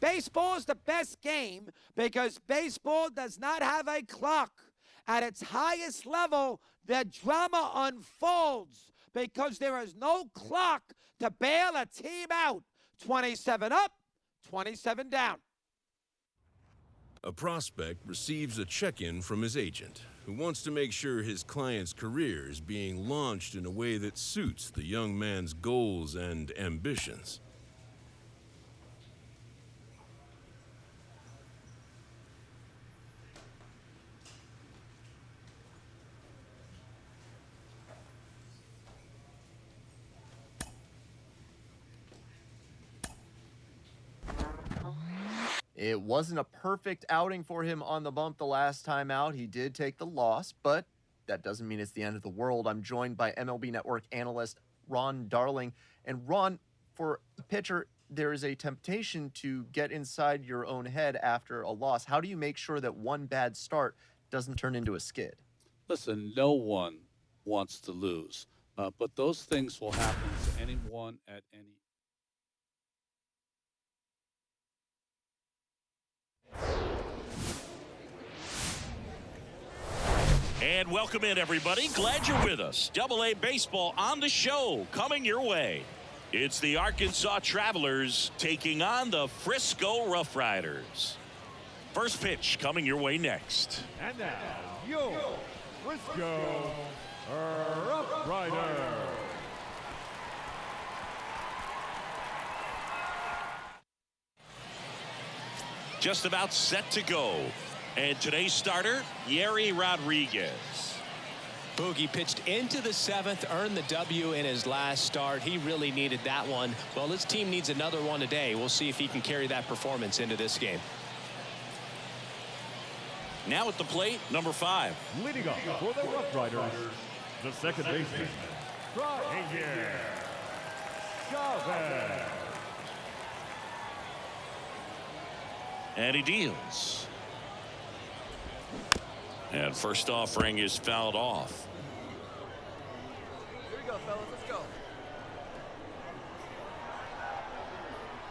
Baseball is the best game because baseball does not have a clock. At its highest level, the drama unfolds because there is no clock to bail a team out. 27 up, 27 down. A prospect receives a check-in from his agent, who wants to make sure his client's career is being launched in a way that suits the young man's goals and ambitions. It wasn't a perfect outing for him on the bump the last time out. He did take the loss, but that doesn't mean it's the end of the world. I'm joined by MLB Network analyst Ron Darling. And Ron, for a pitcher, there is a temptation to get inside your own head after a loss. How do you make sure that one bad start doesn't turn into a skid? Listen, no one wants to lose, but those things will happen to anyone at any. And welcome in, everybody. Glad you're with us. Double-A Baseball on the show, coming your way. It's the Arkansas Travelers taking on the Frisco Rough Riders. First pitch coming your way next. And now, your Frisco Rough Riders. Just about set to go. And today's starter, Yerry Rodriguez. Boogie pitched into the seventh, earned the W in his last start. He really needed that one. Well, his team needs another one today. We'll see if he can carry that performance into this game. Now at the plate, number 5. Leading up for the Rough Riders, the second baseman, Ranger Chavez. And he deals. And first offering is fouled off. Here we go, fellas. Let's go.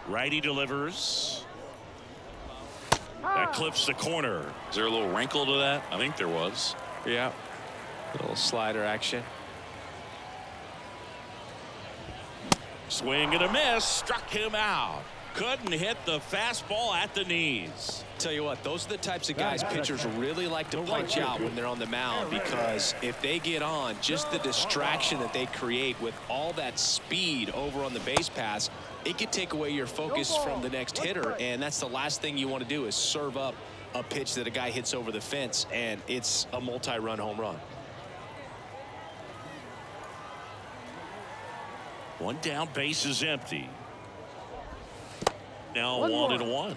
Righty delivers. That clips the corner. Is there a little wrinkle to that? I think there was. Yeah. A little slider action. Swing and a miss. Struck him out. Couldn't hit the fastball at the knees. Tell you what, those are the types of guys pitchers really like to punch out when they're on the mound, because if they get on, just the distraction that they create with all that speed over on the base pass, it could take away your focus from the next hitter, and that's the last thing you want to do is serve up a pitch that a guy hits over the fence, and it's a multi-run home run. One down, base is empty. Now 1-1. All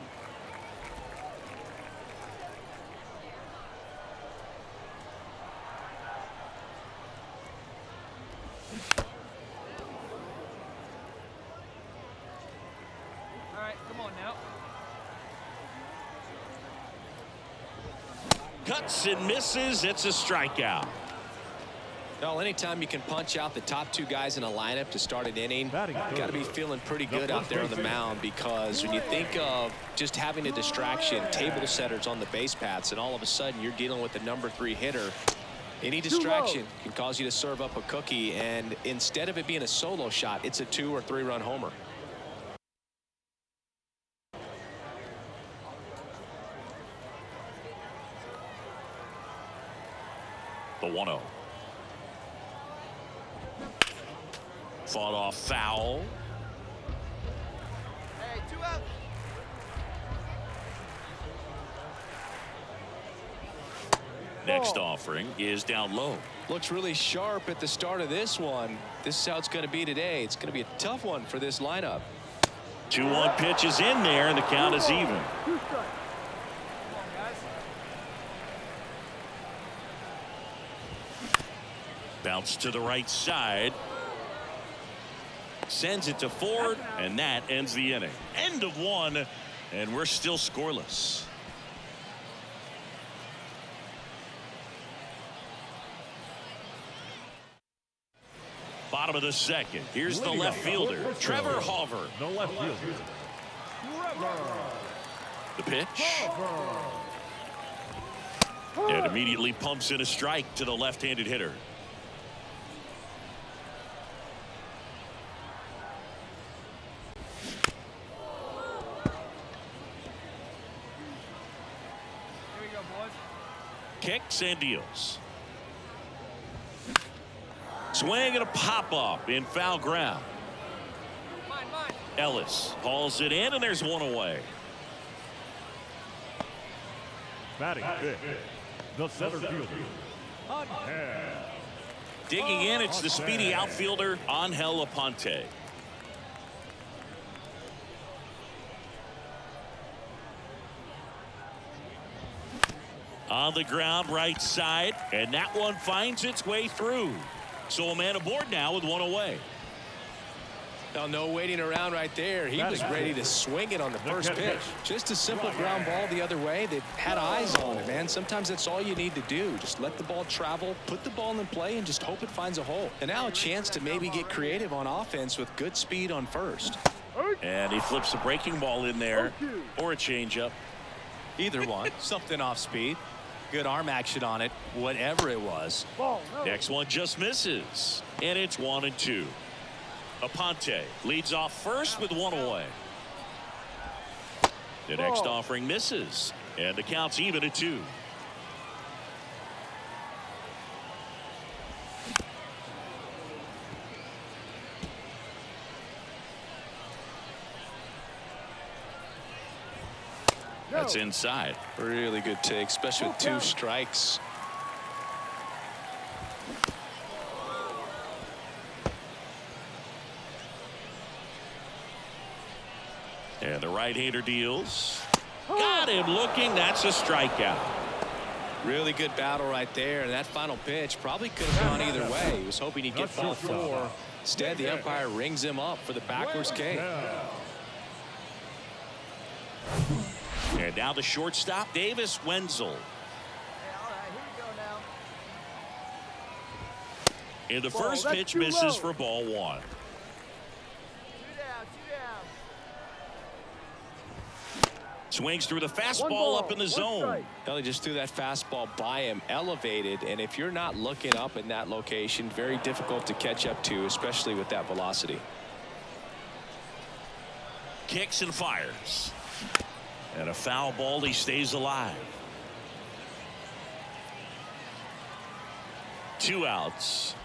right, come on now. Cuts and misses. It's a strikeout. Well, anytime you can punch out the top two guys in a lineup to start an inning, got to be feeling pretty good out there on the mound, because when you think of just having a distraction, table setters on the base paths, and all of a sudden you're dealing with the number 3 hitter, any distraction can cause you to serve up a cookie, and instead of it being a solo shot, it's a 2 or 3 run homer. The 1-0. Fought off foul. Hey, 2 out. Next offering is down low. Looks really sharp at the start of this one. This is how it's going to be today. It's going to be a tough one for this lineup. 2-1 pitch is in there, and the count is even. Bounce to the right side. Sends it to Ford, and that ends the inning. End of 1, and we're still scoreless. Bottom of the second. Here's the left fielder, Trevor Hauver. The left fielder, The pitch. And immediately pumps in a strike to the left-handed hitter. Here we go, boys. Kicks and deals. Swing and a pop-up in foul ground. Mine. Ellis hauls it in, and there's one away. Batting fifth, the center fielder, Angel. Digging in, it's the speedy outfielder, Angel Aponte. On the ground, right side, and that one finds its way through. So a man aboard now with one away. Now, no waiting around right there. He was ready to swing it on the first pitch. Just a simple ground ball the other way that had eyes on it, man. Sometimes that's all you need to do. Just let the ball travel, put the ball in play, and just hope it finds a hole. And now a chance to maybe get creative on offense with good speed on first. And he flips a breaking ball in there, or a changeup. Either one. Something off speed. Good arm action on it, whatever it was. Next one just misses, and it's 1-2. Aponte leads off first with one away. The next offering misses, and the count's even at 2. That's inside. Really good take, especially with 2 strikes. And the right-hander deals. Got him looking. That's a strikeout. Really good battle right there. And that final pitch probably could have gone either way. He was hoping he'd get ball 4. Instead, the umpire rings him up for the backwards K. And now the shortstop, Davis Wenzel. Hey, all right, here we go now. And the first pitch misses for ball 1. 2 down. Swings through the fastball up in the zone. Well, he just threw that fastball by him, elevated, and if you're not looking up in that location, very difficult to catch up to, especially with that velocity. Kicks and fires. And a foul ball, he stays alive. 2 outs.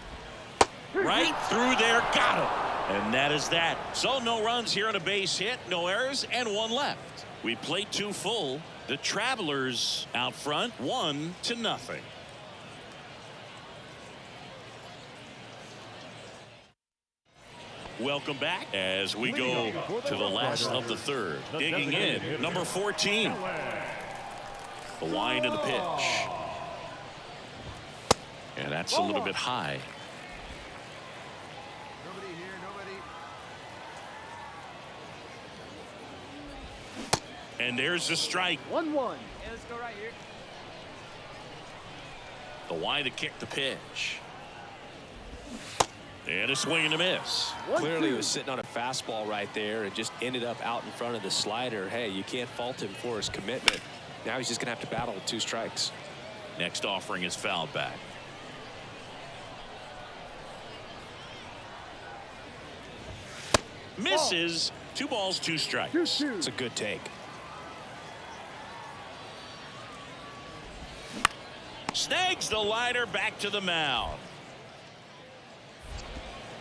Right through there, got him. And that is that. So no runs here on a base hit, no errors, and 1 left. We played 2 full. The Travelers out front, 1-0. Welcome back as we go to the last of the third. Digging in, number 14. The wind of the pitch. And that's a little bit high. Nobody here, nobody. And there's the strike. 1-1. Hey, let's go right here. The wind to kick the pitch. And a swing and a miss. Clearly, he was sitting on a fastball right there and just ended up out in front of the slider. Hey, you can't fault him for his commitment. Now he's just going to have to battle with 2 strikes. Next offering is fouled back. Misses. 2 balls, 2 strikes. It's a good take. Snags the liner back to the mound.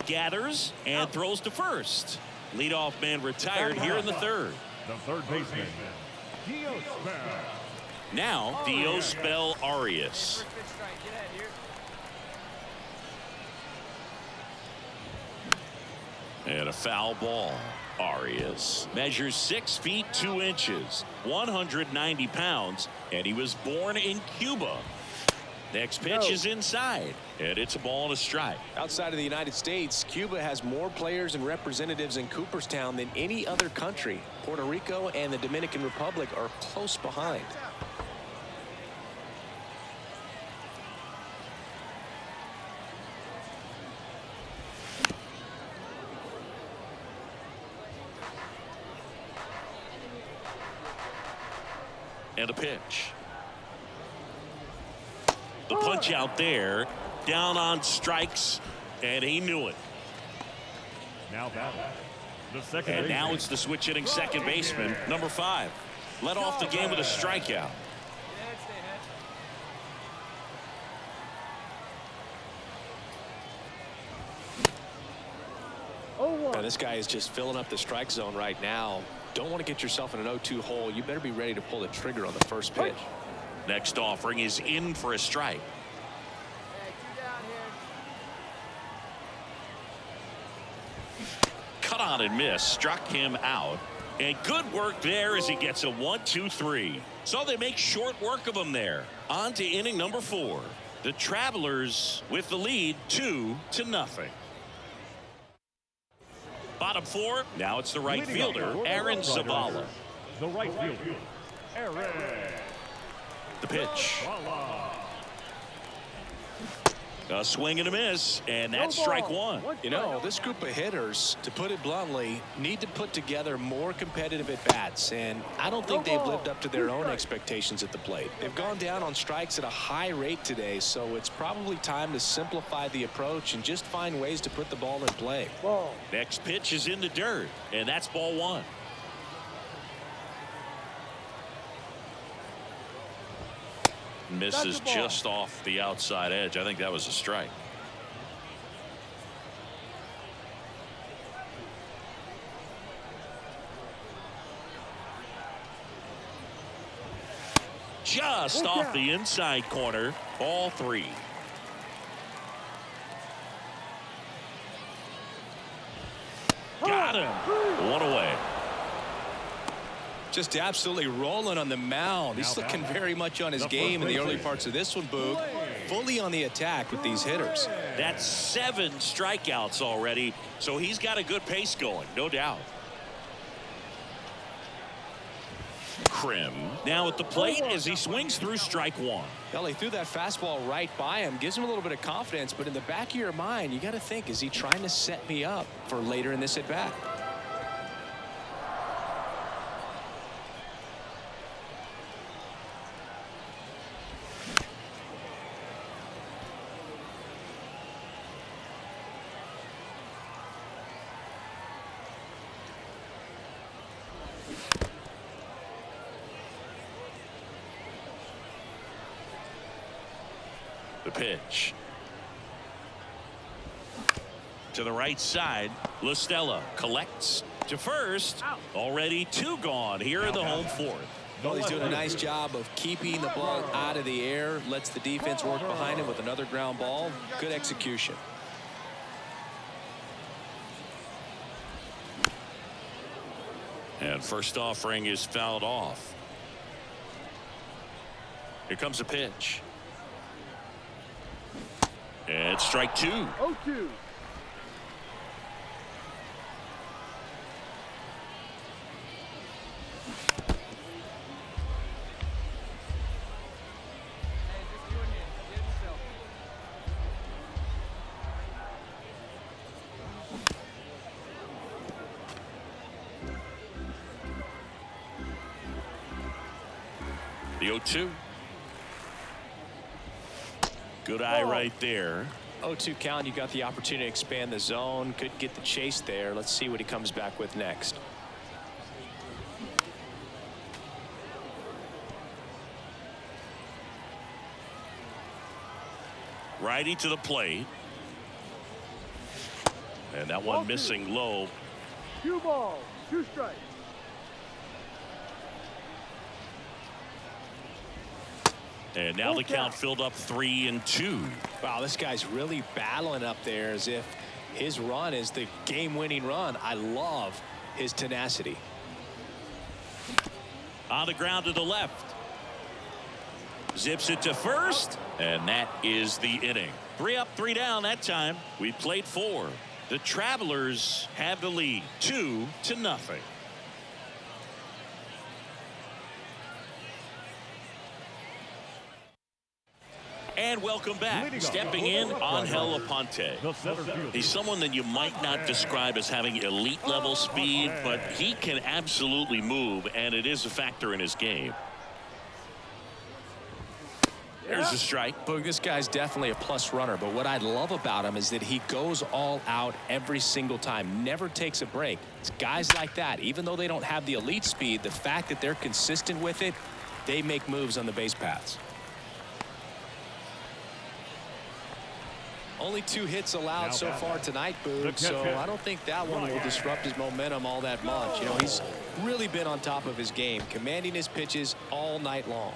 Gathers and throws to first. Leadoff man retired here in the third. The third baseman, Diospel. Now Diospel Arias. First pitch strike. Get ahead here. And a foul ball. Arias measures 6 feet 2 inches, 190 pounds, and he was born in Cuba. Next pitch is inside, and it's a ball and a strike. Outside of the United States, Cuba has more players and representatives in Cooperstown than any other country. Puerto Rico and the Dominican Republic are close behind. And the pitch. The punch out there. Down on strikes. And he knew it. Now batting, the second And baseman. now it's the switch hitting second baseman, number 5. Led off the game with a strikeout. And this guy is just filling up the strike zone right now. Don't want to get yourself in an 0-2 hole. You better be ready to pull the trigger on the first pitch. Next offering is in for a strike. Cut on and miss, struck him out. And good work there as he gets a 1-2-3. So they make short work of him there. On to inning number 4. The Travelers with the lead 2-0. Bottom 4. Now it's the right Leading fielder, off the Aaron Rough Riders, Zavala. The right fielder, Aaron. The pitch. Zavala. A swing and a miss, and that's strike 1. You know, this group of hitters, to put it bluntly, need to put together more competitive at-bats, and I don't think they've lived up to their own expectations at the plate. They've gone down on strikes at a high rate today, so it's probably time to simplify the approach and just find ways to put the ball in play. Next pitch is in the dirt, and that's ball 1. Misses just off the outside edge. I think that was a strike. Just off the inside corner. Ball 3. Got him. 1 away. Just absolutely rolling on the mound. He's looking very much on his game in the early parts of this one, Boog. Fully on the attack with these hitters. That's 7 strikeouts already, so he's got a good pace going, no doubt. Krim now at the plate as he swings through strike 1. Well, he threw that fastball right by him, gives him a little bit of confidence, but in the back of your mind, you got to think, is he trying to set me up for later in this at-bat? The pitch. To the right side, Listella collects to first. Already 2 gone here in the home 4th. Well, he's doing a nice job of keeping the ball out of the air, lets the defense work behind him with another ground ball. Good execution. And first offering is fouled off. Here comes a pitch. And strike 2. 0-2. The 0-2. Good eye right there. 0-2 count. You got the opportunity to expand the zone. Could get the chase there. Let's see what he comes back with next. Righty to the plate. And that one missing low. 2 balls, 2 strikes. And now the count filled up 3-2. Wow, this guy's really battling up there as if his run is the game-winning run. I love his tenacity. On the ground to the left. Zips it to first, and that is the inning. 3 up, 3 down that time. We played 4. The Travelers have the lead, 2-0. And welcome back. Stepping in, Angel Aponte. The center fielder. He's someone that you might not describe as having elite level speed, but he can absolutely move, and it is a factor in his game. There's a strike. Boog, this guy's definitely a plus runner, but what I love about him is that he goes all out every single time, never takes a break. It's guys like that, even though they don't have the elite speed, the fact that they're consistent with it, they make moves on the base paths. Only 2 hits allowed so far tonight, Boog, so I don't think that one will disrupt his momentum all that much. You know, he's really been on top of his game, commanding his pitches all night long.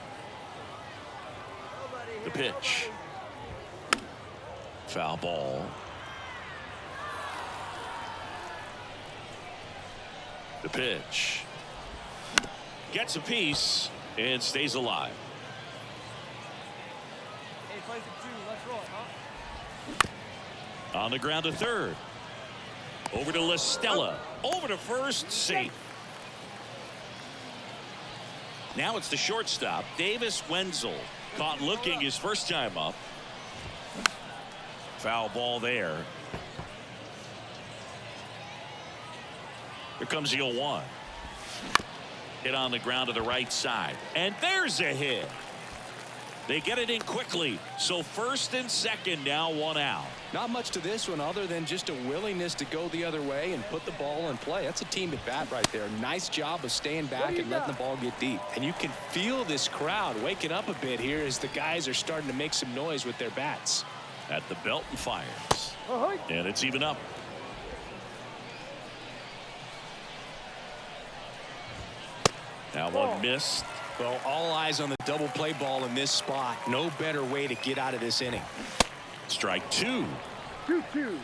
The pitch. Foul ball. The pitch. Gets a piece and stays alive. Hey, plays it 2. Let's roll it, huh? On the ground to third. Over to La Stella. Over to first. Safe. Now it's the shortstop, Davis Wenzel. Caught looking his first time up. Foul ball there. Here comes the 0-1. Hit on the ground to the right side. And there's a hit. They get it in quickly. So first and second, now 1 out. Not much to this one other than just a willingness to go the other way and put the ball in play. That's a team at bat right there. Nice job of staying back and letting the ball get deep. And you can feel this crowd waking up a bit here as the guys are starting to make some noise with their bats. At the belt and fires. And it's even up. Now one missed. Well, all eyes on the double play ball in this spot. No better way to get out of this inning. Strike 2. 2-2.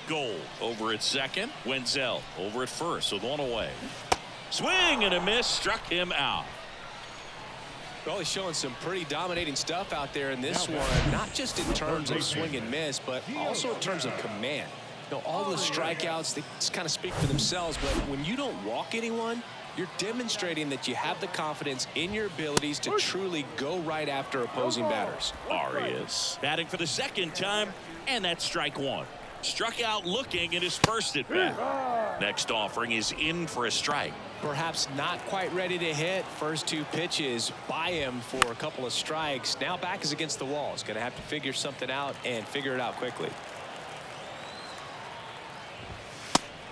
Gold over at second. Wenzel over at first with 1 away. Swing and a miss. Struck him out. Well, he's showing some pretty dominating stuff out there in this one, not just in terms of swing and miss, but also in terms of command. You know, all the strikeouts, they just kind of speak for themselves, but when you don't walk anyone, you're demonstrating that you have the confidence in your abilities to truly go right after opposing batters. Arias batting for the second time, and that's strike 1. Struck out looking at his first at bat. Next offering is in for a strike. Perhaps not quite ready to hit. First 2 pitches by him for a couple of strikes. Now back is against the wall. He's going to have to figure something out and figure it out quickly.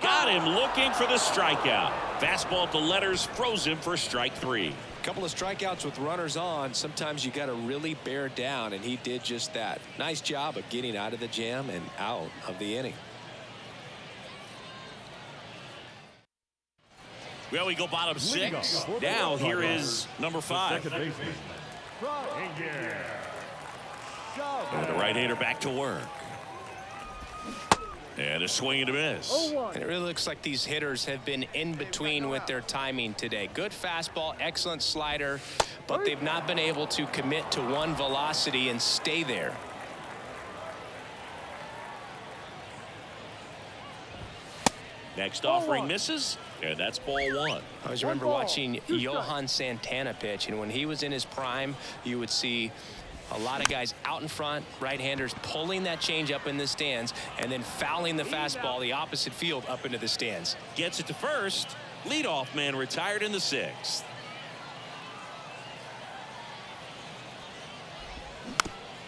Got him looking for the strikeout. Fastball at the letters froze him for strike 3. A couple of strikeouts with runners on. Sometimes you got to really bear down, and he did just that. Nice job of getting out of the jam and out of the inning. Well, we go bottom 6. Now here is number 5. Second baseman. And the right-hander back to work. And a swing and a miss. And it really looks like these hitters have been in between with their timing today. Good fastball, excellent slider, but they've not been able to commit to one velocity and stay there. Next offering misses, and that's ball 1. I always remember watching Johan Santana pitch, and when he was in his prime, you would see a lot of guys out in front, right-handers pulling that change up in the stands and then fouling the fastball the opposite field up into the stands. Gets it to first. Leadoff man retired in the 6th.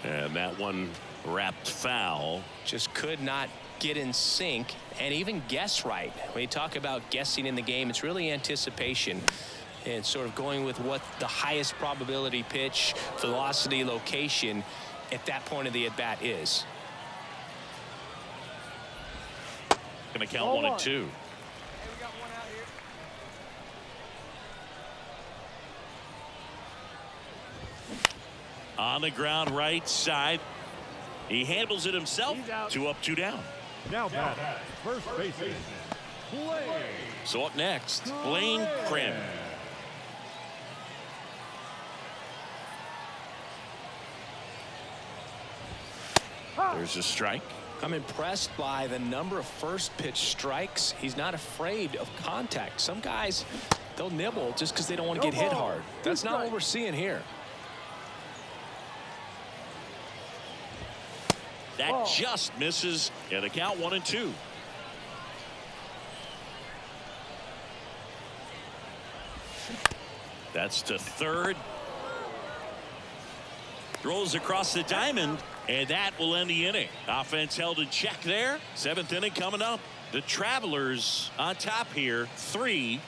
And that one wrapped foul. Just could not get in sync and even guess right. When you talk about guessing in the game, it's really anticipation and sort of going with what the highest probability pitch, velocity, location at that point of the at-bat is. Going to count 1 and 2. Hey, we got 1 out here. On the ground right side. He handles it himself. 2 up, 2 down. Now batting, first baseman. So up next, Blaine Crim. There's a strike. I'm impressed by the number of first pitch strikes. He's not afraid of contact. Some guys, they'll nibble just because they don't want to get hit hard. That's not what we're seeing here. That just misses, and the count 1 and 2. That's to third. Throws across the diamond, and that will end the inning. Offense held in check there. 7th inning coming up. The Travelers on top here, 3-0.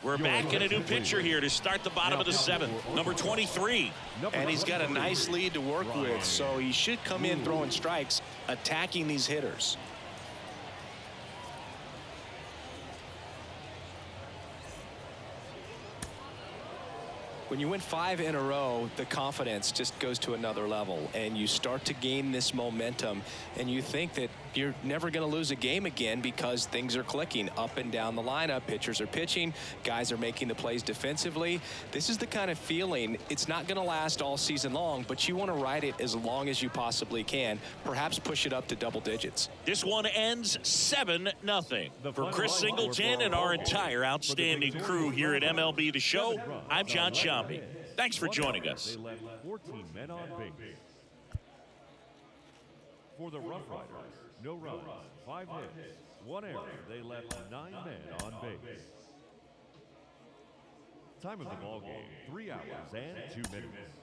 We're back in a new pitcher here to start the bottom of the 7th. Number 23. And he's got a nice lead to work with, so he should come in throwing strikes, attacking these hitters. When you win 5 in a row, the confidence just goes to another level, and you start to gain this momentum, and you think that you're never going to lose a game again because things are clicking up and down the lineup. Pitchers are pitching, guys are making the plays defensively. This is the kind of feeling, it's not going to last all season long, but you want to ride it as long as you possibly can, perhaps push it up to double digits. This one ends 7-0. For Chris Singleton and our entire outstanding crew here at MLB The Show, I'm John Shambi. Thanks for joining us. They left 14 men on base. For the Rough Riders, no runs, 5 hits, 1 error. They left 9 men on base. Time of the ball game, 3 hours and 2 minutes.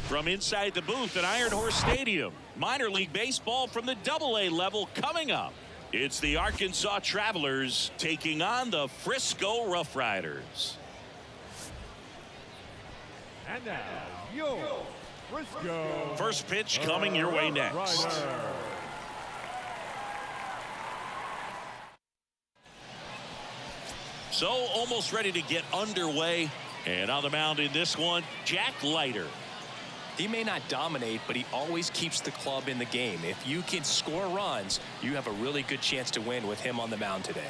From inside the booth at Iron Horse Stadium, minor league baseball from the AA level coming up. It's the Arkansas Travelers taking on the Frisco Rough Riders. And now, your Frisco. First pitch coming your way next. So almost ready to get underway. And on the mound in this one, Jack Leiter. He may not dominate, but he always keeps the club in the game. If you can score runs, you have a really good chance to win with him on the mound today.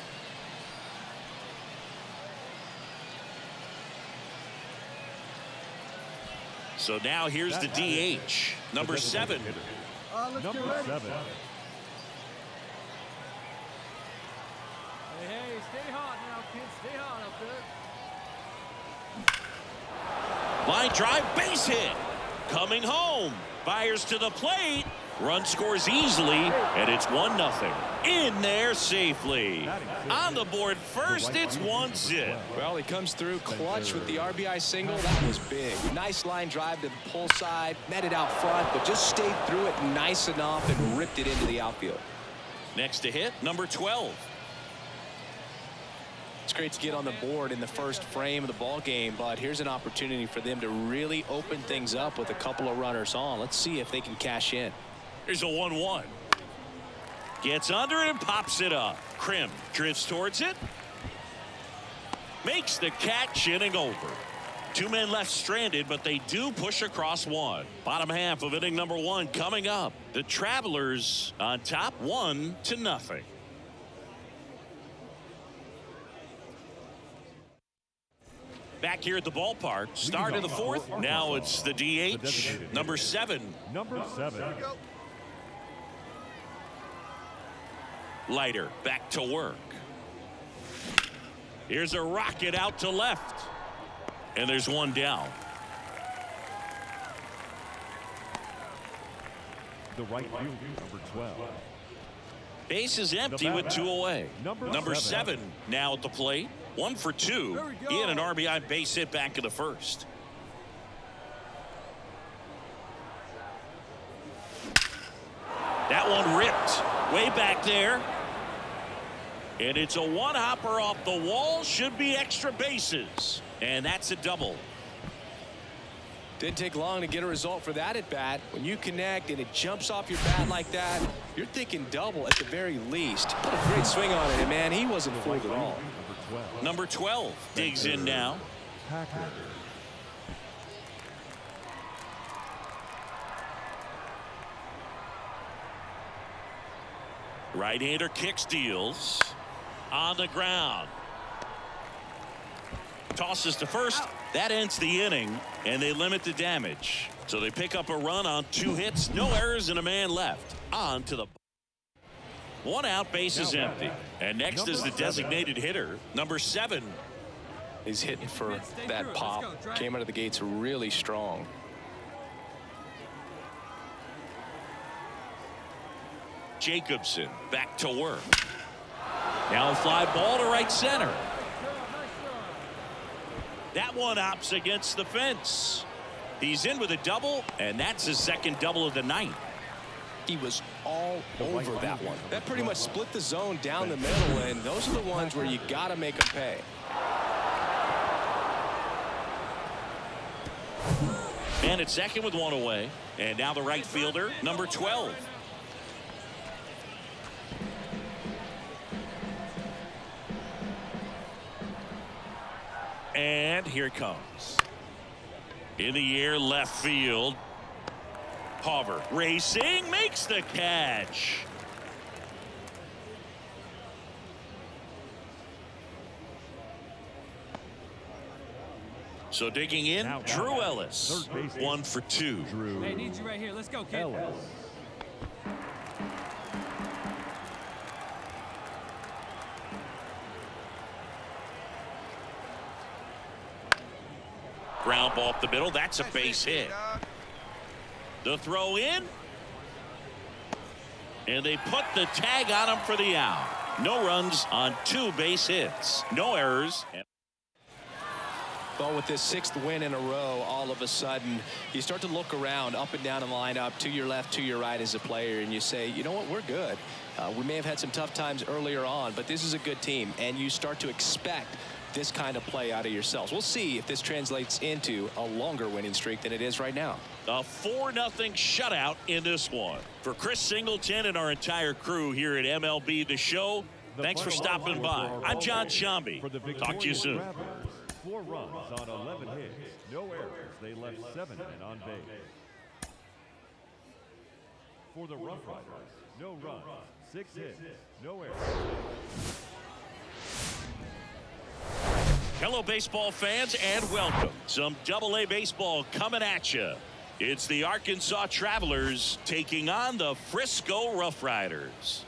So now here's the DH, number 7. Number 7. Hey, stay hot now, kids. Stay hot up there. Line drive, base hit. Coming home, fires to the plate, run scores easily, and it's 1-0. In there safely. On the board first, it's 1-0. Well, he comes through clutch with the RBI single. That was big. Nice line drive to the pull side, met it out front, but just stayed through it nice enough and ripped it into the outfield. Next to hit, number 12. It's great to get on the board in the first frame of the ball game, but here's an opportunity for them to really open things up with a couple of runners on. Let's see if they can cash in. Here's a 1-1. Gets under it and pops it up. Krim drifts towards it. Makes the catch, inning over. 2 men left stranded, but they do push across 1. Bottom half of inning number 1 coming up. The Travelers on top 1-0. Back here at the ballpark, start of the 4th. Now it's the DH, number 7. Number 7. Leiter back to work. Here's a rocket out to left. And there's 1 down. The right fielder, number 12. Base is empty with 2 away. Number 7 now at the plate. 1 for 2 in an RBI base hit back in the 1st. That one ripped way back there. And it's a 1-hopper off the wall. Should be extra bases. And that's a double. Didn't take long to get a result for that at bat. When you connect and it jumps off your bat like that, you're thinking double at the very least. What a great swing on it, and man, he wasn't fooled at all. Number 12 digs in now. Right-hander kick steals on the ground. Tosses to first. That ends the inning, and they limit the damage. So they pick up a run on 2 hits, no errors, and a man left. On to the 1 out, base is empty. And next is the designated hitter, number 7. He's hitting for that pop. Came out of the gates really strong. Jacobson back to work. Now a fly ball to right center. That one opts against the fence. He's in with a double, and that's his second double of the night. He was all over that one. That pretty much split the zone down the middle, and those are the ones where you got to make them pay. And it's second with one away. And now the right fielder, number 12. And here it comes. In the air, left field. Hauver racing, makes the catch. So digging in, Drew Ellis, 1 for 2. Hey, need you right here. Let's go, kid. Ground ball up the middle. That's a base hit. The throw in. And they put the tag on him for the out. No runs on 2 base hits. No errors. Well, with this 6th win in a row, all of a sudden, you start to look around up and down the lineup, to your left, to your right as a player, and you say, you know what, we're good. We may have had some tough times earlier on, but this is a good team, and you start to expect this kind of play out of yourselves. We'll see if this translates into a longer winning streak than it is right now. A 4-0 shutout in this one. For Chris Singleton and our entire crew here at MLB The Show, thanks for stopping by. I'm John Shambi. Talk to you soon. 4 runs on 11 hits, no errors. They left 7 men on base. For the Rough Riders, no runs, 6 hits, no errors. Hello, baseball fans, and welcome. Some Double-A baseball coming at you. It's the Arkansas Travelers taking on the Frisco Rough Riders.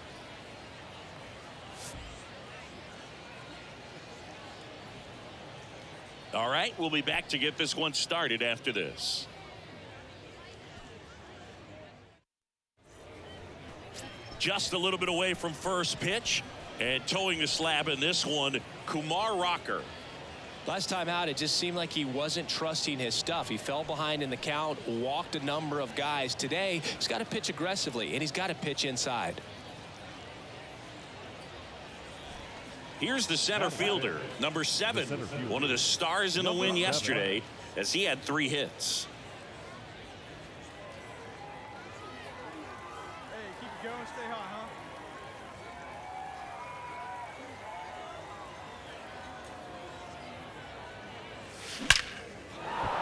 All right, we'll be back to get this one started after this. Just a little bit away from first pitch, and towing the slab in this one, Kumar Rocker. Last time out, it just seemed like he wasn't trusting his stuff. He fell behind in the count, walked a number of guys. Today, he's got to pitch aggressively, and he's got to pitch inside. Here's the center fielder, number 7, one of the stars in the win yesterday, as he had 3 hits. Hey, keep it going. Stay hot, huh?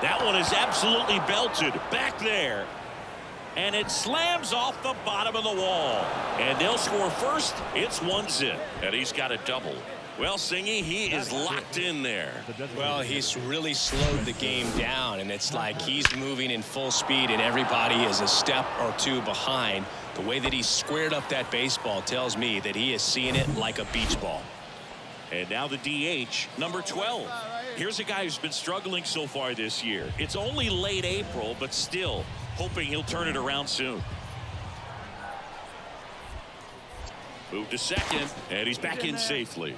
That one is absolutely belted back there. And it slams off the bottom of the wall. And they'll score first. It's 1-0. And he's got a double. Well, Singy, he is locked in there. Well, he's really slowed the game down, and it's like he's moving in full speed, and everybody is a step or 2 behind. The way that he squared up that baseball tells me that he is seeing it like a beach ball. And now the DH, number 12. Here's a guy who's been struggling so far this year. It's only late April, but still hoping he'll turn it around soon. Move to second, and he's back in safely.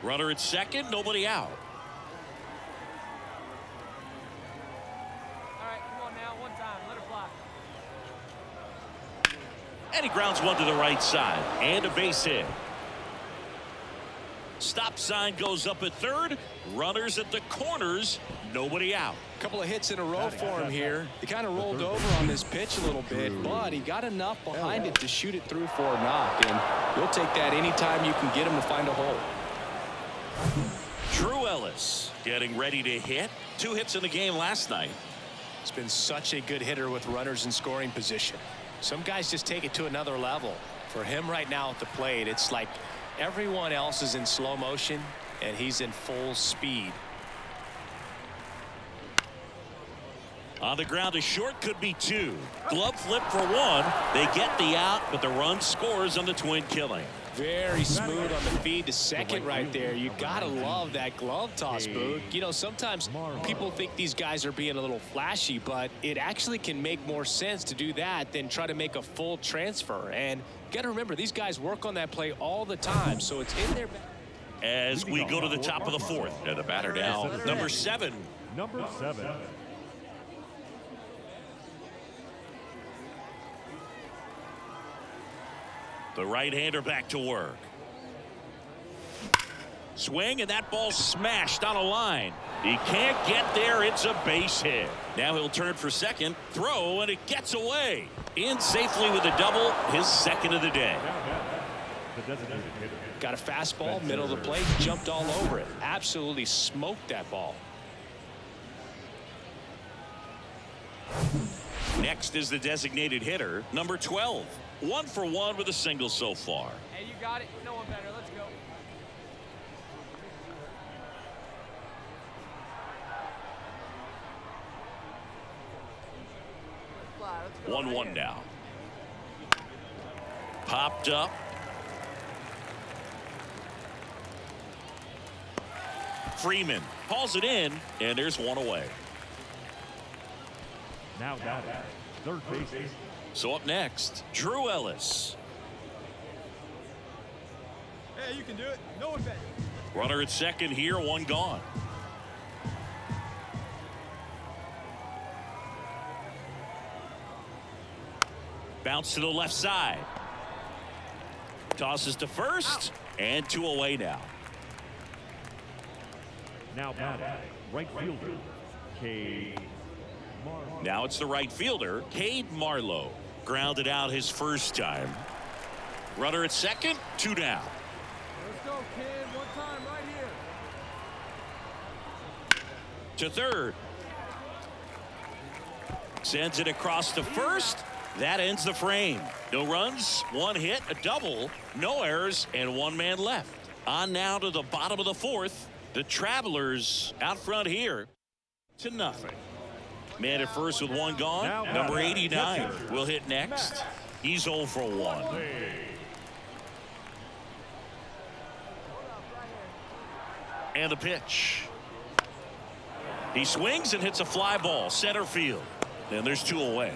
Runner at second, nobody out. All right, come on now. One time. Let her fly. And he grounds one to the right side, and a base hit. Stop sign goes up at third. Runners at the corners, nobody out. A couple of hits in a row for him here. He kind of rolled over on this pitch a little bit, but he got enough behind it to shoot it through for a knock, and you'll take that anytime you can get him to find a hole. Drew Ellis getting ready to hit. 2 hits in the game last night. He's been such a good hitter with runners in scoring position. Some guys just take it to another level. For him right now at the plate, it's like everyone else is in slow motion, and he's in full speed. On the ground to short, could be 2. Glove flip for 1. They get the out, but the run scores on the twin killing. Very smooth on the feed to second right there. You gotta love that glove toss, Boog. You know, sometimes people think these guys are being a little flashy, but it actually can make more sense to do that than try to make a full transfer. And you gotta remember, these guys work on that play all the time, so it's in their back. As we go to the top of the fourth. And the batter now, number 7. Number 7. The right-hander back to work. Swing, and that ball smashed on a line. He can't get there. It's a base hit. Now he'll turn for second. Throw, and it gets away. In safely with a double, his second of the day. Got a fastball, middle of the plate, jumped all over it. Absolutely smoked that ball. Next is the designated hitter, number 12. 1 for 1 with a single so far. Hey, you got it. No one better. Let's go. Let's go. 1-1 now. Popped up. Freeman hauls it in, and there's one away. Now batting, third base. So up next, Drew Ellis. Hey, you can do it. No one better. Runner at second here, one gone. Bounce to the left side. Tosses to first, and 2 away now. Now batting, right fielder, Cade Marlowe. Now it's the right fielder, Cade Marlowe. Grounded out his first time. Runner at second, 2 down. Let's go, kid. One time right here. To third. Sends it across to first. That ends the frame. No runs, 1 hit, a double, no errors, and 1 man left. On now to the bottom of the fourth. The Travelers out front here to nothing. Man at first with 1 gone. Number 89 will hit next. He's 0 for 1. And the pitch. He swings and hits a fly ball, center field. And there's 2 away.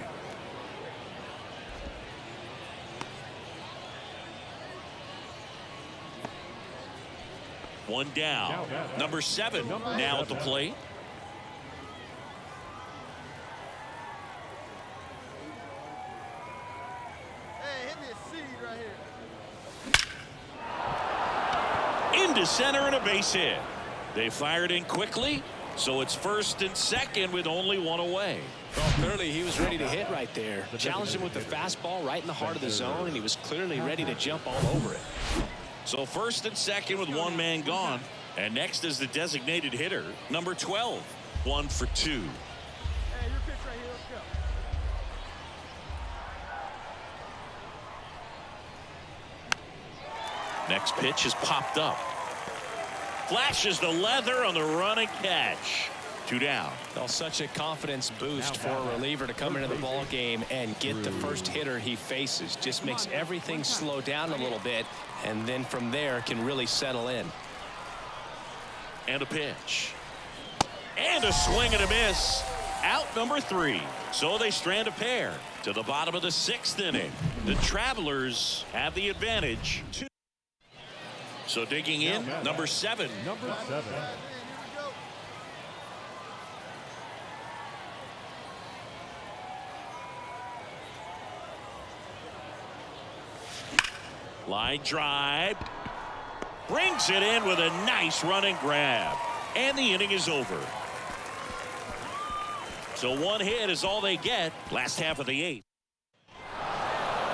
One down. Number 7 now at the plate. Hey, hit me a seed right here. Into center and a base hit. They fired in quickly, so it's first and second with only 1 away. Well, clearly he was ready to hit right there. Challenged him with the fastball right in the heart of the zone, and he was clearly ready to jump all over it. So first and second with 1 man gone. And next is the designated hitter, number 12. 1 for 2. Hey, your pitch right here. Let's go. Next pitch is popped up. Flashes the leather on the run and catch. 2 down. Well, such a confidence boost for a reliever to come into the ball game and get the first hitter he faces. Just makes everything slow down a little bit, and then from there can really settle in. And a pitch. And a swing and a miss. Out number 3. So they strand a pair to the bottom of the 6th inning. The Travelers have the advantage. So digging in, number 7. Number 7. Line drive. Brings it in with a nice running grab. And the inning is over. So 1 hit is all they get. Last half of the 8th.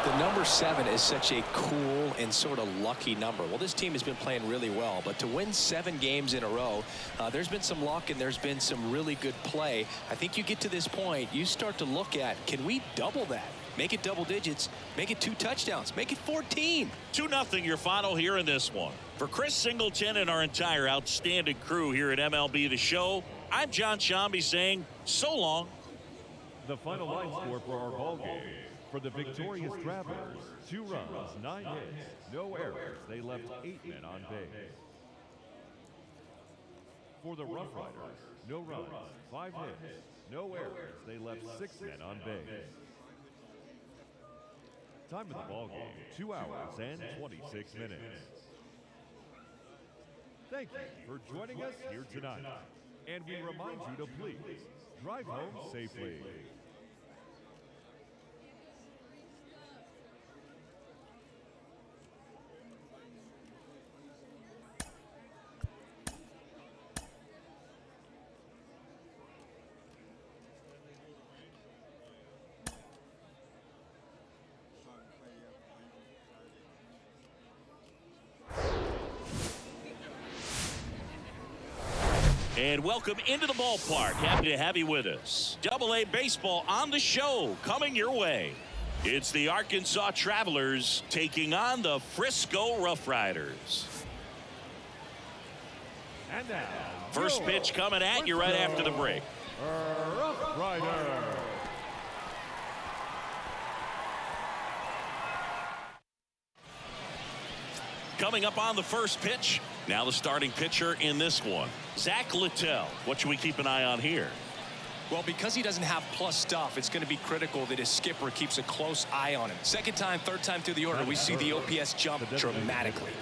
The number 7 is such a cool and sort of lucky number. Well, this team has been playing really well, but to win 7 games in a row, there's been some luck and there's been some really good play. I think you get to this point, you start to look at, can we double that? Make it double digits, make it 2 touchdowns, make it 14. 2-0 your final here in this one. For Chris Singleton and our entire outstanding crew here at MLB The Show, I'm John Shambi saying so long. The final line score for our ball game. For the victorious Travelers, 2 runs, 9 hits, no errors. They left 8 men on base. For the Rough Riders, no runs, 5 hits, no errors. They left 6 men on base. Time of the ball game, 2 hours and 26 minutes. Thank you for joining us here tonight. And we remind you to please drive home safely. And welcome into the ballpark. Happy to have you with us. Double-A baseball on the show coming your way. It's the Arkansas Travelers taking on the Frisco Rough Riders. And now, First pitch coming at you right after the break. Rough Rider. Coming up on the first pitch, now the starting pitcher in this one, Zach Littell. What should we keep an eye on here? Well, because he doesn't have plus stuff, it's going to be critical that his skipper keeps a close eye on him. Second time, third time through the order, we see the OPS jump dramatically.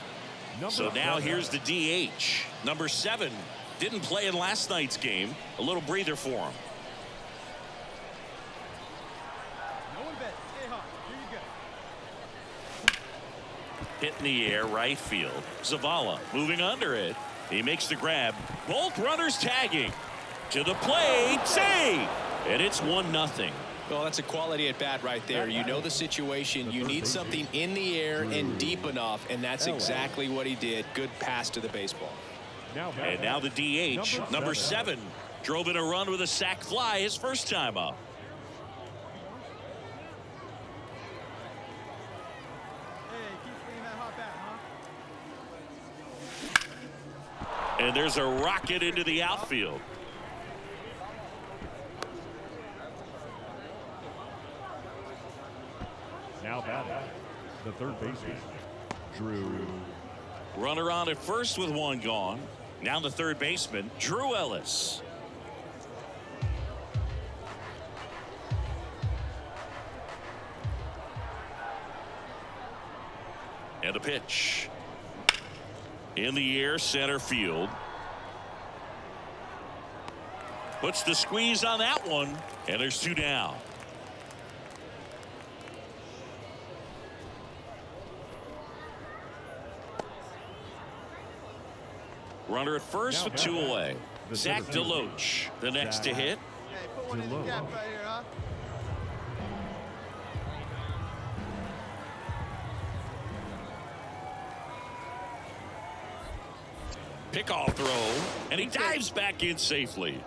So now here's the DH. Number 7 didn't play in last night's game. A little breather for him. No one bet. Stay hot. Here you go. Hit in the air, right field. Zavala moving under it. He makes the grab. Both runners tagging. To the plate. Save! And it's 1-0. Well, that's a quality at bat right there. You know the situation. You need something in the air and deep enough, and that's exactly what he did. Good pass to the baseball. And now the DH. Number 7 drove in a run with a sac fly his first time up. Hey, keep swinging that hot bat, huh? And there's a rocket into the outfield. Now batting, the third baseman, Drew. Runner on at first with 1 gone. Now the third baseman, Drew Ellis. And a pitch. In the air, center field. Puts the squeeze on that one, and there's 2 down. Runner at first with 2 away. Zach Deloach, the next to hit. Hey, put one in the gap right here, huh? Pickoff throw, and he dives back in safely.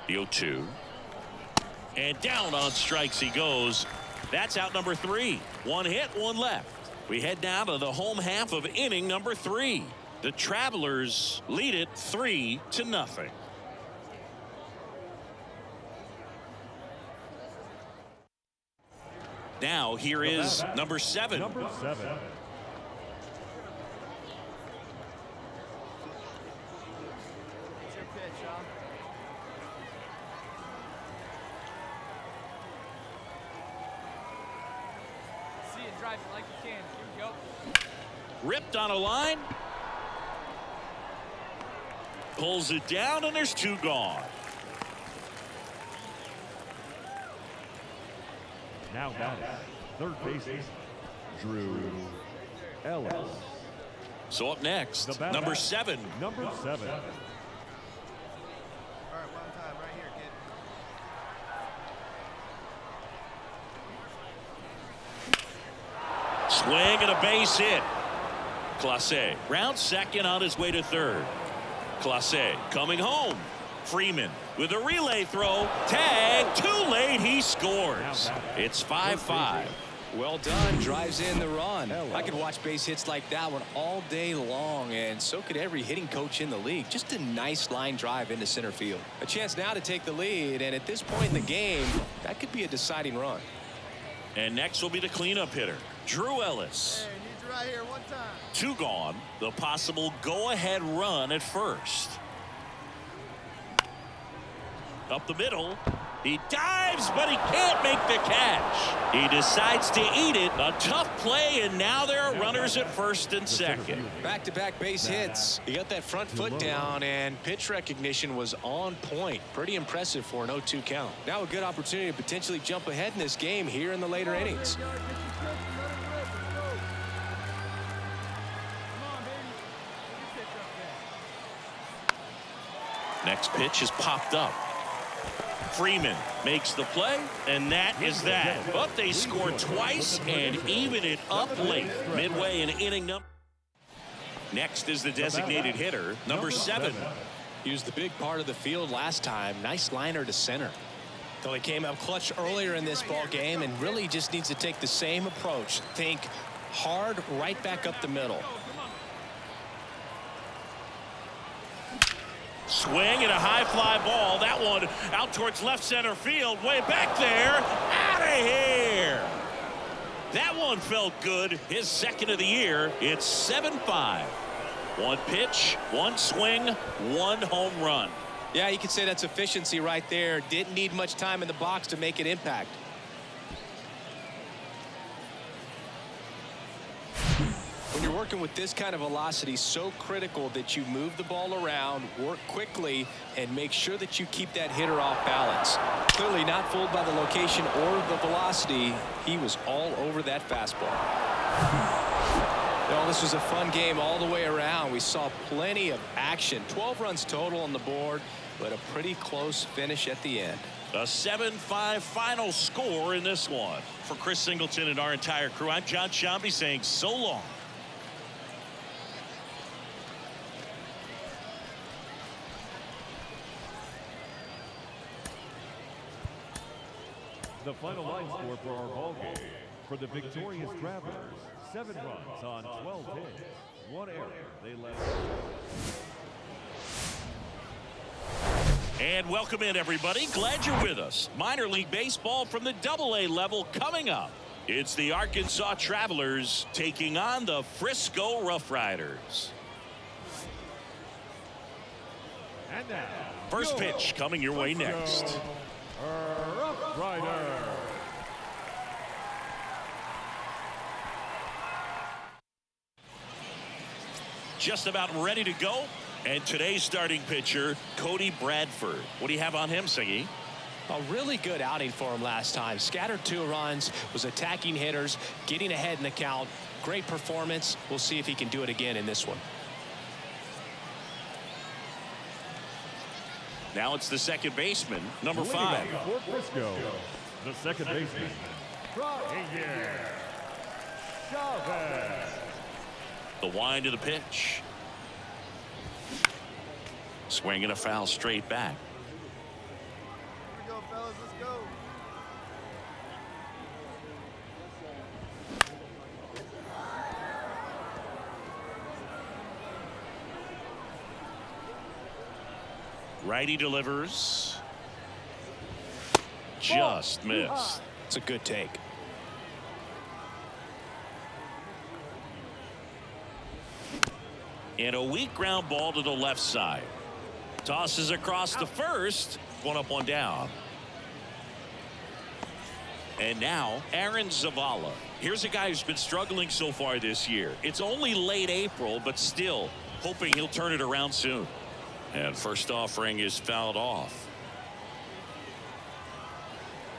The 0-2. And down on strikes he goes. That's out number 3. 1 hit, 1 left. We head down to the home half of inning number 3. The Travelers lead it 3-0. Now here is number 7. Number 7. It's your pitch, huh? See it, drive it like you can. Here we go. Ripped on a line. Pulls it down, and there's 2 gone. Now batting, third baseman, Drew Ellis. So up next, number 7. Number 7. All right, one time right here, kid. Swing and a base hit. Clase round second on his way to third. Clase coming home. Freeman with a relay throw. Tag, too late, he scores. It's 5-5. Well done. Drives in the run. I could watch base hits like that one all day long, and so could every hitting coach in the league. Just a nice line drive into center field. A chance now to take the lead, and at this point in the game, that could be a deciding run. And next will be the cleanup hitter, Drew Ellis. Hey, need you right here one time. 2 gone. The possible go-ahead run at first. Up the middle. He dives, but he can't make the catch. He decides to eat it. A tough play, and now there are runners at first and second. Back-to-back base hits. He got that front foot down, and pitch recognition was on point. Pretty impressive for an 0-2 count. Now a good opportunity to potentially jump ahead in this game here in the later innings. Next pitch is popped up. Freeman makes the play, and that is that. But they score twice and even it up late, midway in inning number. Next is the designated hitter, number 7. He was the big part of the field last time. Nice liner to center. Though he came up clutch earlier in this ball game and really just needs to take the same approach. Think hard right back up the middle. Swing and a high fly ball. That one out towards left center field. Way back there. Out of here. That one felt good. His second of the year. It's 7-5. 1 pitch, 1 swing, 1 home run. Yeah, you could say that's efficiency right there. Didn't need much time in the box to make an impact. When you're working with this kind of velocity, so critical that you move the ball around, work quickly, and make sure that you keep that hitter off balance. Clearly not fooled by the location or the velocity. He was all over that fastball. Well, this was a fun game all the way around. We saw plenty of action. 12 runs total on the board, but a pretty close finish at the end. A 7-5 final score in this one. For Chris Singleton and our entire crew, I'm John Shambi saying so long. The final line score for our ball game. For the victorious Travelers, 7 runs on 12 hits, 1 error. They led. And welcome in, everybody. Glad you're with us. Minor League Baseball from the AA level coming up. It's the Arkansas Travelers taking on the Frisco Rough Riders. And now, First pitch coming your way next. Rough Rider. Just about ready to go. And today's starting pitcher, Cody Bradford. What do you have on him, Siggy? A really good outing for him last time. Scattered 2 runs, was attacking hitters, getting ahead in the count. Great performance. We'll see if he can do it again in this one. Now it's the second baseman, number 5. For Frisco, the second baseman, Chavez. The wind of the pitch. Swing and a foul straight back. Here we go, fellas. Let's go. Righty delivers. Just missed. It's a good take. And a weak ground ball to the left side. Tosses across to first. 1 up, 1 down. And now Aaron Zavala. Here's a guy who's been struggling so far this year. It's only late April, but still hoping he'll turn it around soon. And first offering is fouled off.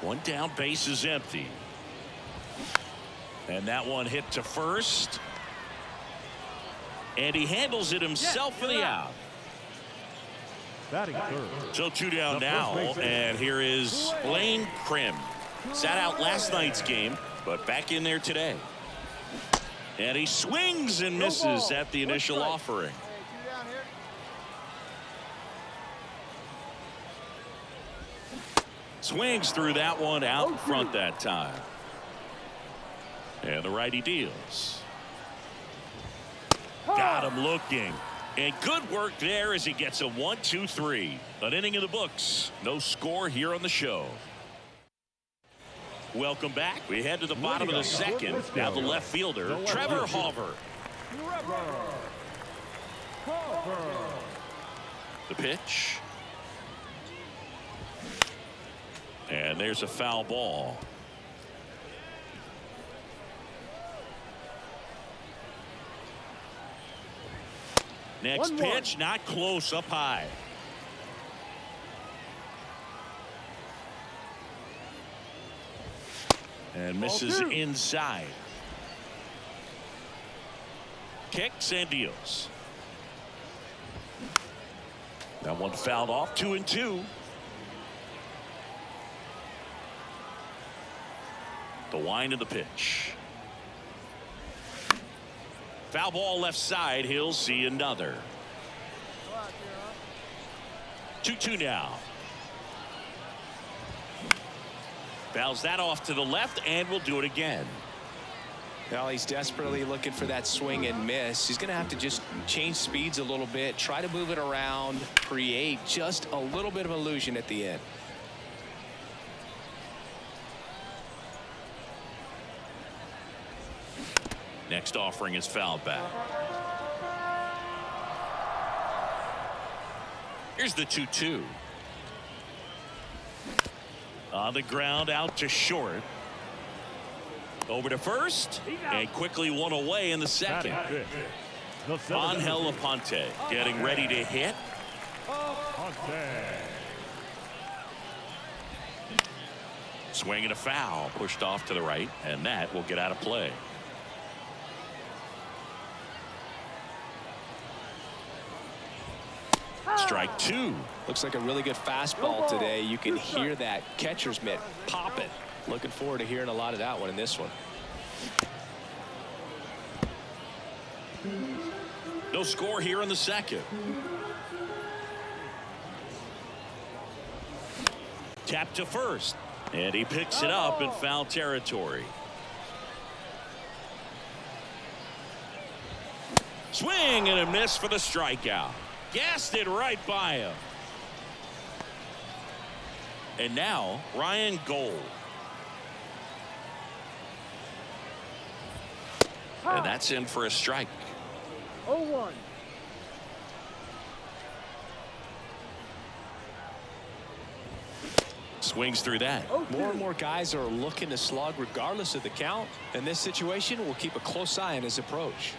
1 down, base is empty. And that one hit to first. And he handles it himself for the out. Batting third. So 2 down now, and here is Blaine Prim. Sat out last night's game, but back in there today. And he swings and misses at the initial offering. Hey, 2 down here. Swings through that one out front that time. And the righty deals. Got him looking. And good work there as he gets a 1-2-3. An inning in the books. No score here on the show. Welcome back. We head to the bottom of the second. Now the left fielder, Trevor Hauver. The pitch. And there's a foul ball. Next pitch, not close, up high. And misses inside. Kicks and deals. That one fouled off, 2-2. The wind of the pitch. Foul ball left side. He'll see another. 2-2 now. Fouls that off to the left and will do it again. Now he's desperately looking for that swing and miss. He's going to have to just change speeds a little bit, try to move it around, create just a little bit of illusion at the end. Next offering is fouled back. Here's the 2-2. On the ground, out to short. Over to first, and quickly one away in the second. Angel Aponte getting ready to hit. Swing and a foul, pushed off to the right, and that will get out of play. Strike two. Looks like a really good fastball today. You can hear that catcher's mitt popping. Looking forward to hearing a lot of that one in this one. No score here in the second. Tap to first, and he picks it up in foul territory. Swing and a miss for the strikeout. Gassed it right by him. And now Ryan Gold. And that's in for a strike. 0-1. Swings through that. More and more guys are looking to slug regardless of the count. In this situation, we'll keep a close eye on his approach.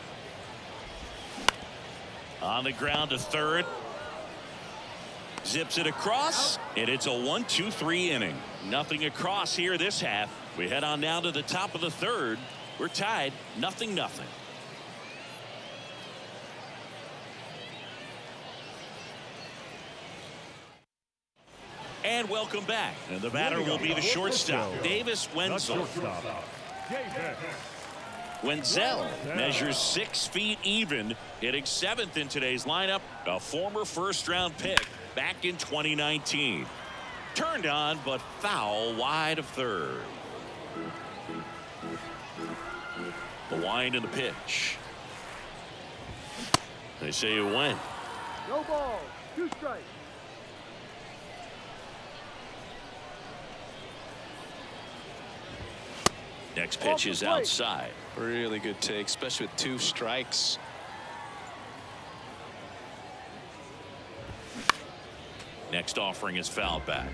On the ground to third. Zips it across, and it's a 1-2-3 inning. Nothing across here this half. We head on down to the top of the third. We're tied 0-0. And welcome back. And the batter will be the shortstop, Davis Wenzel. Wenzel measures 6 feet even, hitting 7th in today's lineup. A former first-round pick back in 2019. Turned on, but foul wide of third. The wind and the pitch. They say it went. No ball. 2 strikes. Next pitch is outside. Really good take, especially with 2 strikes. Next offering is fouled back.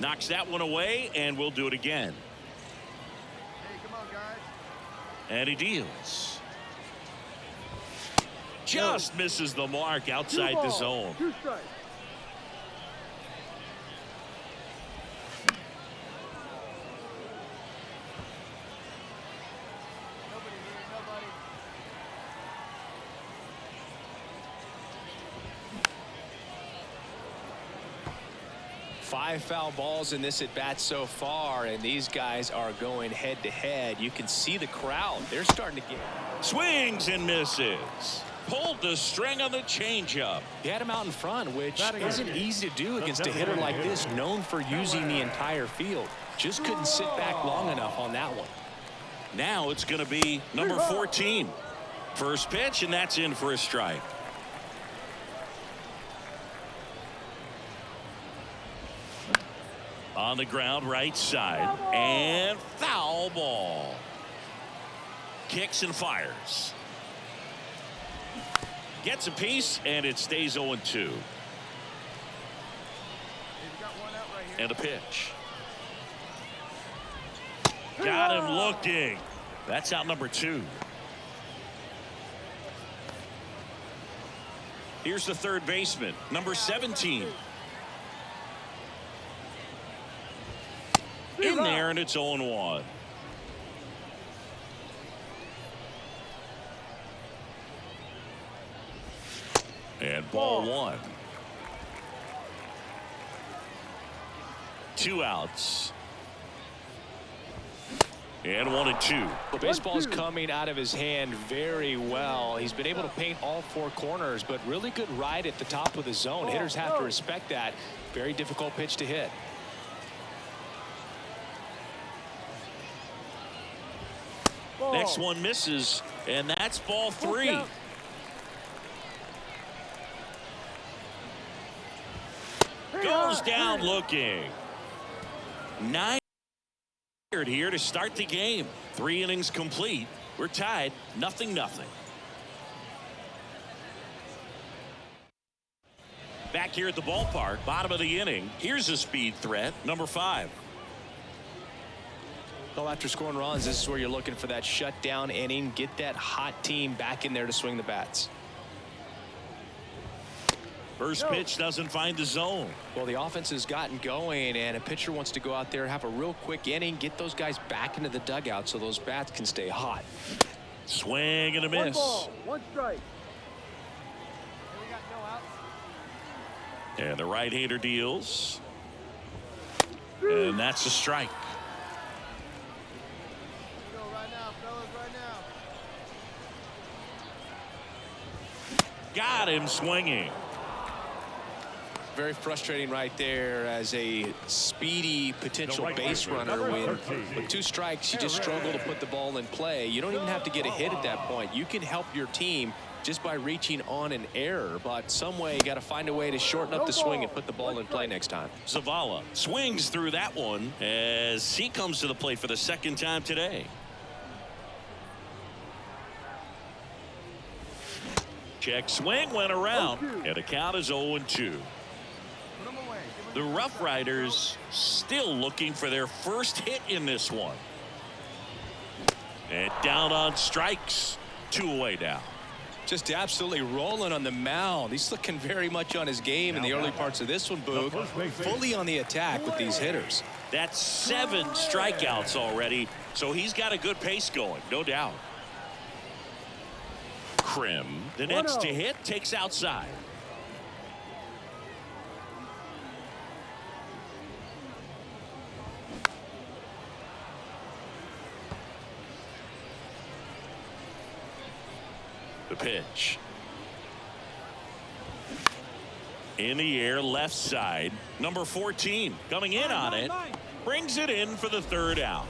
Knocks that one away, and we'll do it again. Hey, come on, guys. And he deals. Just misses the mark outside the zone. 2 strikes. Nobody. 5 foul balls in this at bat so far, and these guys are going head to head. You can see the crowd. They're starting to get. Swings and misses. pulled the string on the changeup. He had him out in front, which isn't easy to do against a hitter like this, known for using the entire field. Just couldn't sit back long enough on that one. Now it's going to be number 14. First pitch, and that's in for a strike. On the ground, right side, and foul ball. Kicks and fires. Gets a piece, and it stays 0-2. And a pitch. Got him looking. That's out number 2. Here's the third baseman, number 17. In there, and it's 0-1. And ball 1. 2 outs. And 1-2. The baseball is coming out of his hand very well. He's been able to paint all 4 corners, but really good ride at the top of the zone. Hitters have to respect that. Very difficult pitch to hit. Next one misses, and that's ball 3. Goes down looking. 9 here to start the game. 3 innings complete. We're tied 0-0. Back here at the ballpark, bottom of the inning. Here's a speed threat, number 5. Well, after scoring runs, this is where you're looking for that shutdown inning. Get that hot team back in there to swing the bats. First pitch doesn't find the zone. Well, the offense has gotten going, and a pitcher wants to go out there, have a real quick inning, get those guys back into the dugout so those bats can stay hot. Swing and a miss. 1 ball, 1 strike. We got no outs. And the right-hander deals. And that's a strike. Go right now, fellas, right now. Got him swinging. Very frustrating right there as a speedy potential base runner when with 2 strikes you just struggle to put the ball in play. You don't even have to get a hit at that point. You can help your team just by reaching on an error, but some way you got to find a way to shorten up the swing and put the ball in play next time. Zavala swings through that one as he comes to the plate for the 2nd time today. Check swing went around, and the count is 0-2. The Rough Riders still looking for their first hit in this one. And down on strikes. 2 away now. Just absolutely rolling on the mound. He's looking very much on his game in the early parts of this one, Boog. Fully on the attack with these hitters. That's 7 strikeouts already, so he's got a good pace going, no doubt. Krim, the next to hit, takes outside. The pitch. In the air, left side. Number 14 coming in on it. Brings it in for the 3rd out.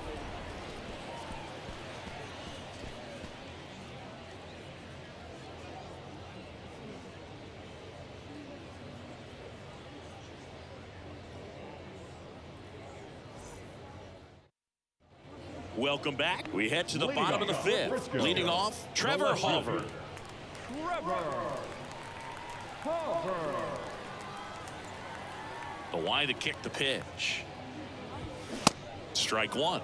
Welcome back. We head to the bottom of the 5th. Leading off, Trevor Hauver. The Y to kick the pitch. Strike 1.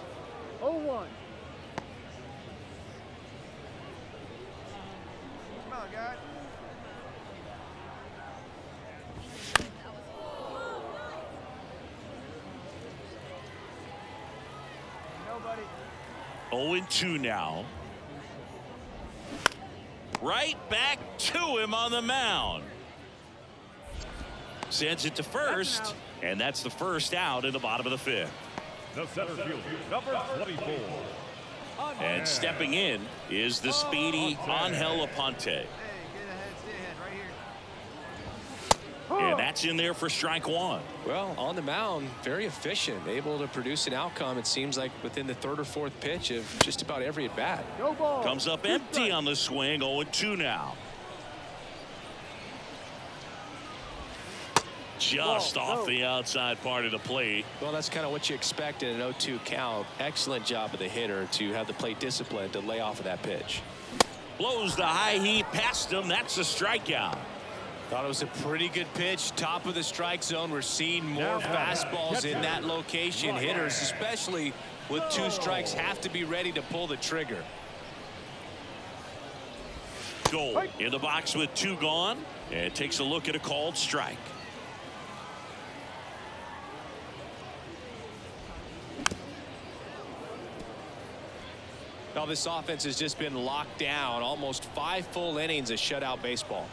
0-1. Come on, guys. Nobody. 0-2 now. Right back to him on the mound. Sends it to first, and that's the first out in the bottom of the 5th. The center fielder, number 24. And stepping in is the speedy Angel Aponte. Hey, get And that's in there for strike one. Well, on the mound, very efficient, able to produce an outcome, it seems like, within the third or fourth pitch of just about every at-bat. Comes up empty on the swing, 0-2 now. Just off the outside part of the plate. Well, that's kind of what you expect in an 0-2 count. Excellent job of the hitter to have the plate discipline to lay off of that pitch. Blows the high heat past him. That's a strikeout. Thought it was a pretty good pitch. Top of the strike zone. We're seeing more fastballs in that location. Hitters, especially with 2 strikes, have to be ready to pull the trigger. Goal in the box with 2 gone. And takes a look at a called strike. Now this offense has just been locked down. Almost 5 full innings of shutout baseball.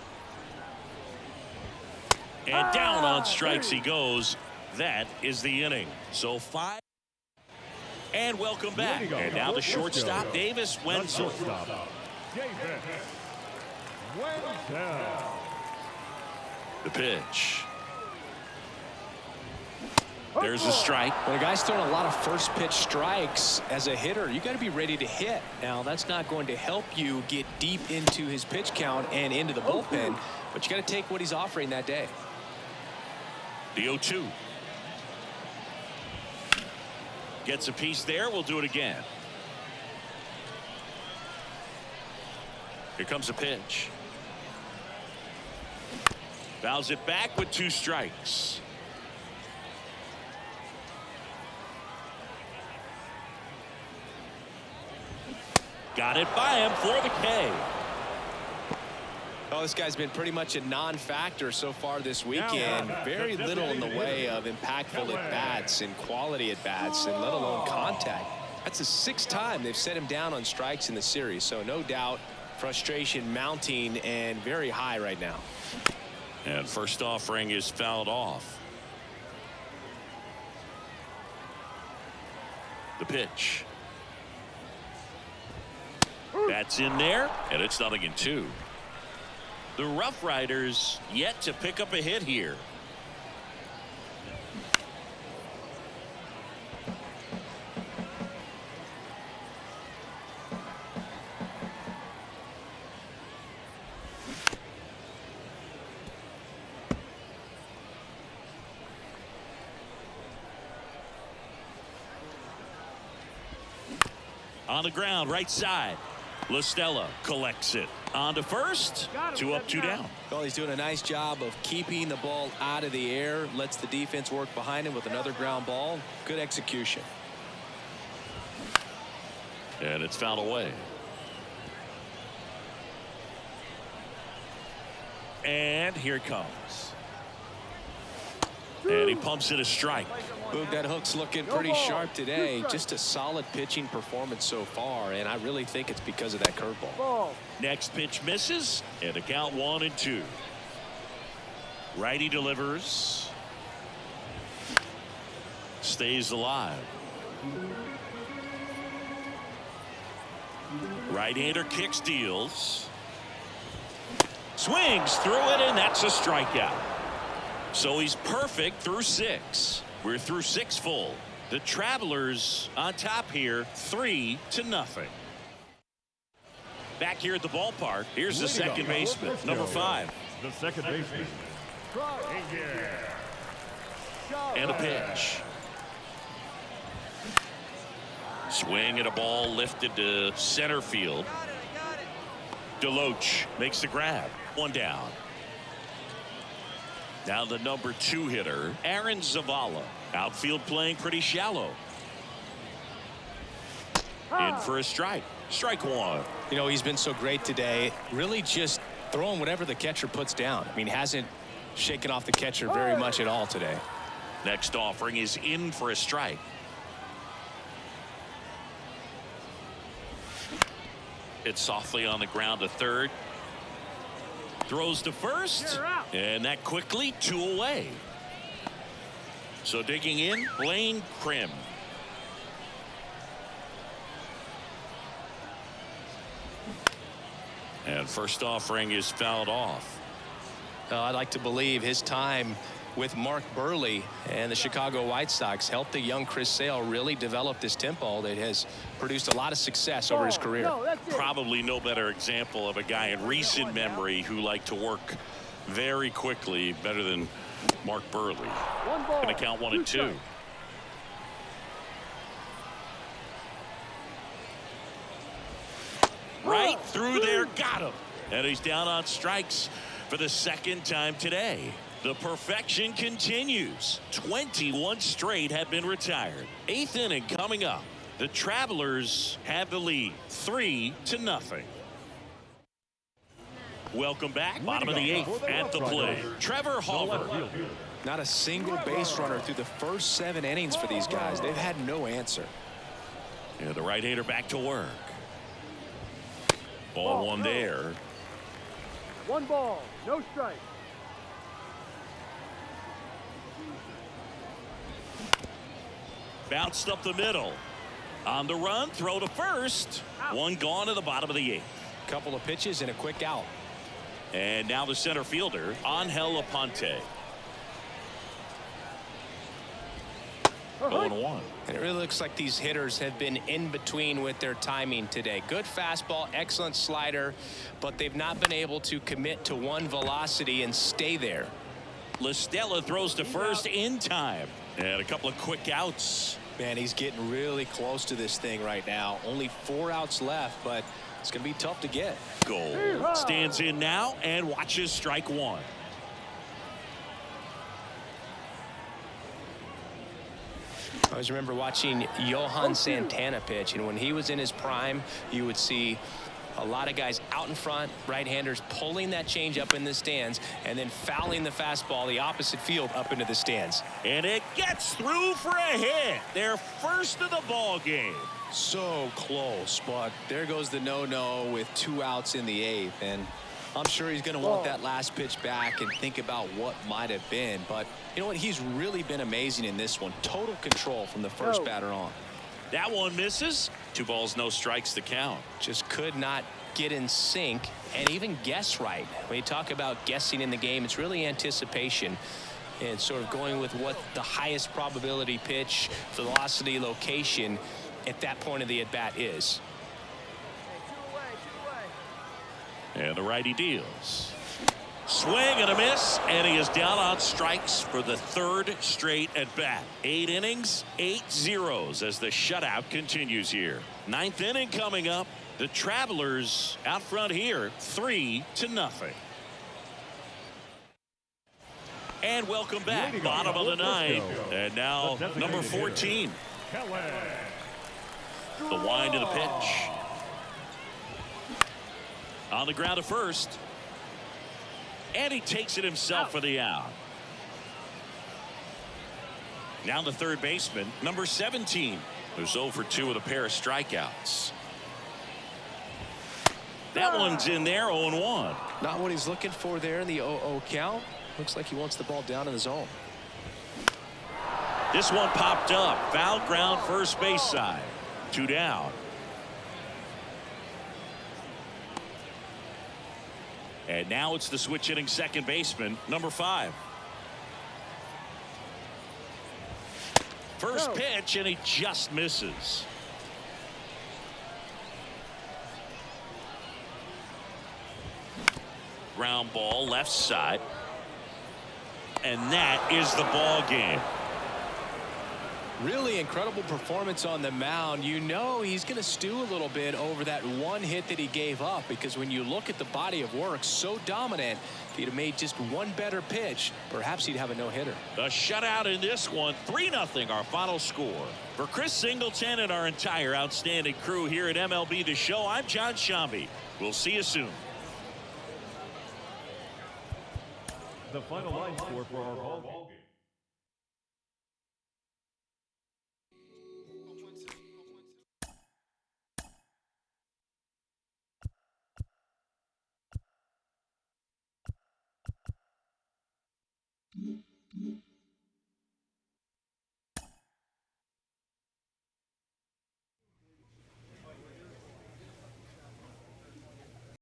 And down on strikes he goes. That is the inning. So 5. And welcome back. And now the shortstop, Davis Wenzel. The pitch. There's a strike. When a guy's throwing a lot of first pitch strikes as a hitter, you got to be ready to hit. Now that's not going to help you get deep into his pitch count and into the bullpen, but you got to take what he's offering that day. The 0-2. Gets a piece there. We'll do it again. Here comes a pitch. Fouls it back with 2 strikes. Got it by him for the K. Oh, this guy's been pretty much a non-factor so far this weekend. Very little in the way of impactful at-bats and quality at-bats, and let alone contact. That's the 6th time they've set him down on strikes in the series, so no doubt frustration mounting and very high right now. And first offering is fouled off. The pitch. That's in there, and it's 0-2. The Rough Riders yet to pick up a hit here. On the ground, right side. LaStella collects it. On to first. 2 up, 2 down. Well, he's doing a nice job of keeping the ball out of the air. Lets the defense work behind him with another ground ball. Good execution. And it's fouled away. And here it comes. And he pumps it a strike. Boog, that hook's looking pretty sharp today. Just a solid pitching performance so far, and I really think it's because of that curveball. Next pitch misses, and a count 1-2. Righty delivers. Stays alive. Right-hander kicks, deals. Swings through it, and that's a strikeout. So he's perfect through 6. We're through 6 full. The Travelers on top here, 3-0. Back here at the ballpark, here's the second baseman, number 5. The second baseman. And a pitch. Swing at a ball lifted to center field. Deloach makes the grab. 1 down. Now the number 2 hitter, Aaron Zavala. Outfield playing pretty shallow. In for a strike. Strike 1. You know, he's been so great today. Really just throwing whatever the catcher puts down. I mean, hasn't shaken off the catcher very much at all today. Next offering is in for a strike. It's softly on the ground to third. Throws to first, and that quickly 2 away. So digging in, Blaine Krim. And first offering is fouled off. I'd like to believe his time with Mark Burley and the Chicago White Sox helped the young Chris Sale really develop this tempo that has produced a lot of success over his career. Probably no better example of a guy in recent memory who liked to work very quickly, better than Mark Burley. Going to count 1 and 2. Right through there, got him. And he's down on strikes for the second time today. The perfection continues. 21 straight have been retired. 8th inning coming up. The Travelers have the lead, 3-0. Welcome back. Bottom of the 8th at the plate. Trevor Hauver. Not a single base runner through the first 7 innings for these guys. They've had no answer. Yeah, the right-hander back to work. Ball 1 there. 1 ball, no strike. Bounced up the middle. On the run, throw to first. 1 gone to the bottom of the 8th. Couple of pitches and a quick out. And now the center fielder, Angel Aponte. 0-1. And it really looks like these hitters have been in between with their timing today. Good fastball, excellent slider, but they've not been able to commit to one velocity and stay there. LaStella throws to first in time. And a couple of quick outs. Man, he's getting really close to this thing right now. Only 4 outs left, but it's going to be tough to get. Goal stands in now and watches strike 1. I always remember watching Johan Santana pitch, and when he was in his prime, you would see a lot of guys out in front, right-handers pulling that change up in the stands and then fouling the fastball the opposite field up into the stands. And it gets through for a hit. Their first of the ball game. So close, but there goes the no-no with 2 outs in the 8th, and I'm sure he's going to want that last pitch back and think about what might have been. But you know what? He's really been amazing in this one. Total control from the first batter on. That one misses. 2 balls, no strikes to count. Just could not get in sync and even guess right. When you talk about guessing in the game, it's really anticipation and sort of going with what the highest probability pitch, velocity, location at that point of the at-bat is. And the righty deals. Swing and a miss, and he is down on strikes for the 3rd straight at bat. 8 innings, 8 zeros as the shutout continues here. 9th inning coming up. The Travelers out front here, 3-0. And welcome back. Bottom of the 9th. And now number 14. The wind of the pitch. On the ground to first. And he takes it himself for the out. Now the third baseman, number 17, who's 0 for 2 with a pair of strikeouts. That one's in there, 0-1. Not what he's looking for there in the 0-0 count. Looks like he wants the ball down in the zone. This one popped up. Foul ground first base side. 2 down. And now it's the switch hitting second baseman, number 5. First pitch, and he just misses. Ground ball left side. And that is the ball game. Really incredible performance on the mound. You know he's going to stew a little bit over that one hit that he gave up, because when you look at the body of work, so dominant. If he'd have made just one better pitch, perhaps he'd have a no-hitter. A shutout in this one, 3-0 our final score. For Chris Singleton and our entire outstanding crew here at MLB The Show, I'm John Shambi. We'll see you soon. The final line score for our ball game.